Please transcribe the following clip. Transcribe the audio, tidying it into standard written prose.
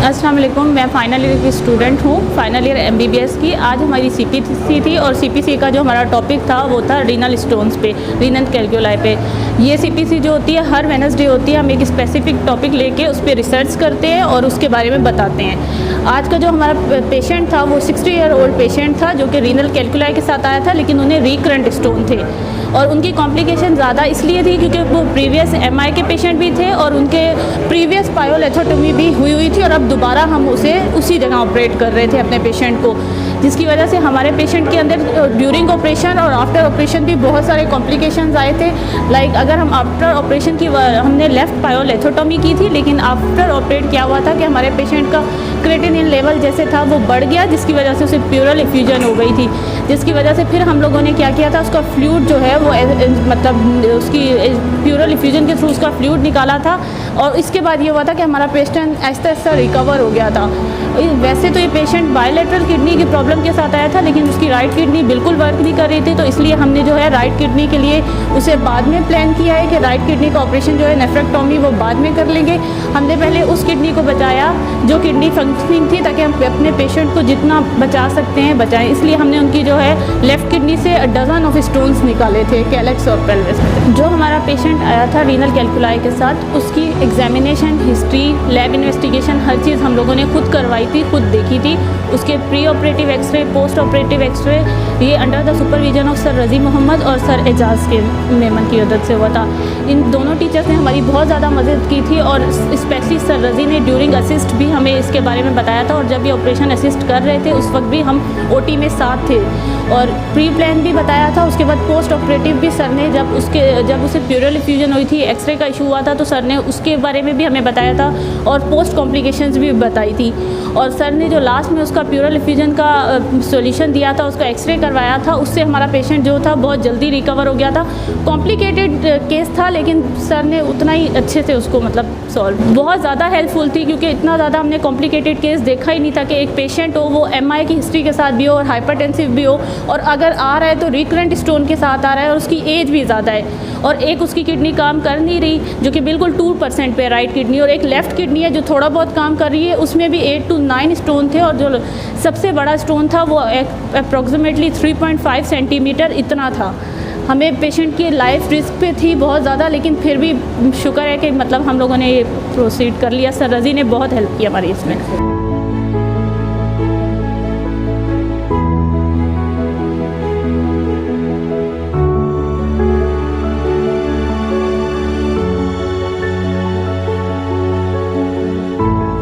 अस्सलाम वालेकुम। मैं फाइनल ईयर की स्टूडेंट हूँ, फाइनल ईयर एमबीबीएस की। आज हमारी सीपीसी थी और सीपीसी का जो हमारा टॉपिक था वो था रीनल स्टोन्स पे, रीनल कैल्कुलाई पे। ये सीपीसी जो होती है हर वेडनेसडे होती है। हम एक स्पेसिफिक टॉपिक लेके उस पर रिसर्च करते हैं और उसके बारे में बताते हैं। आज का जो हमारा पेशेंट था वो 60 ईयर ओल्ड पेशेंट था जो कि रीनल कैल्कुलाई के साथ आया था, लेकिन उन्हें रिकरेंट स्टोन थे और उनकी कॉम्प्लिकेशन ज़्यादा इसलिए थी क्योंकि वो प्रीवियस एमआई के पेशेंट भी थे और उनके प्रीवियस पायोलेथोटोमी भी हुई थी और अब दोबारा हम उसे उसी जगह ऑपरेट कर रहे थे अपने पेशेंट को, जिसकी वजह से हमारे पेशेंट के अंदर ड्यूरिंग ऑपरेशन और आफ्टर ऑपरेशन भी बहुत सारे कॉम्प्लिकेशंस आए थे। लाइक अगर हम आफ्टर ऑपरेशन की हमने लेफ़्ट पायोलेथोटोमी की थी, लेकिन आफ्टर ऑपरेट क्या हुआ था कि हमारे पेशेंट का क्रेटिनिन लेवल जैसे था वो बढ़ गया, जिसकी वजह से उसे प्यूरल इफ्यूजन हो गई थी। जिसकी वजह से फिर हम लोगों ने क्या किया था, उसका फ्लूइड जो है वो मतलब उसकी प्यूरल इफ्यूजन के थ्रू उसका फ्लूइड निकाला था और इसके बाद ये हुआ था कि हमारा पेशेंट आहिस्ता आहिस्ता रिकवर हो गया था। वैसे तो ये पेशेंट बायलैटरल किडनी की प्रॉब्लम के साथ आया था, लेकिन उसकी राइट किडनी बिल्कुल वर्क नहीं कर रही थी, तो इसलिए हमने जो है राइट किडनी के लिए उसे बाद में प्लान किया है कि राइट किडनी का ऑपरेशन जो है नेफ्रेक्टोमी वो बाद में कर लेंगे। हमने पहले उस किडनी को बचाया जो किडनी फंक्शनिंग थी, ताकि हम अपने पेशेंट को जितना बचा सकते हैं बचाएं। इसलिए हमने उनकी जो है लेफ़्ट किडनी से डजन ऑफ स्टोन्स निकाले थे कैलेक्स और पेल्विस में। जो हमारा पेशेंट आया था रीनल कैल्कुलाई के साथ, उसकी एग्जामिनेशन, हिस्ट्री, लैब इन्वेस्टिगेशन हर चीज़ हम लोगों ने खुद करवाई थी, खुद देखी थी। उसके pre operative x-ray, post operative x-ray ये under the supervision of sir Razi Mohammad और सर एजाज़ के मेमन की मदद से हुआ था। इन दोनों टीचर्स ने हमारी बहुत ज़्यादा मदद की थी और स्पेशली सर रज़ी ने ड्यूरिंग असिस्ट भी हमें इसके बारे में बताया था और जब ये ऑपरेशन असिस्ट कर रहे थे उस वक्त भी हम ओटी में साथ थे और प्री प्लान भी बताया था। उसके बाद पोस्ट ऑपरेटिव भी सर ने जब उसे प्यूरल इफ्यूजन हुई थी, एक्सरे का इशू हुआ था, तो सर ने उसके बारे में भी हमें बताया था और पोस्ट कॉम्प्लिकेशंस भी बताई थी। और सर ने जो लास्ट में उसका प्यूरल इफ्यूजन का सॉल्यूशन दिया था, उसका एक्सरे करवाया था, उससे हमारा पेशेंट जो था बहुत जल्दी रिकवर हो गया था। कॉम्प्लिकेटेड केस था, लेकिन सर ने उतना ही अच्छे से उसको मतलब सॉल्व, बहुत ज़्यादा हेल्पफुल थी क्योंकि इतना ज़्यादा हमने कॉम्प्लिकेटेड केस देखा ही नहीं था कि एक पेशेंट हो वो एमआई की हिस्ट्री के साथ भी हो और हाइपरटेंसिव भी हो, और अगर आ रहा है तो रिकरेंट स्टोन के साथ आ रहा है और उसकी एज भी ज़्यादा है और एक उसकी किडनी काम कर नहीं रही जो कि बिल्कुल 2% पे राइट किडनी, और एक लेफ़्ट किडनी है जो थोड़ा बहुत काम कर रही है, उसमें भी 8 to 9 स्टोन थे और जो सबसे बड़ा स्टोन था वो अप्रॉक्सीमेटली 3.5 सेंटीमीटर इतना था। हमें पेशेंट की लाइफ रिस्क पे थी बहुत ज़्यादा, लेकिन फिर भी शुक्र है कि मतलब हम लोगों ने ये प्रोसीड कर लिया। सर रज़ी ने बहुत हेल्प की हमारी इसमें।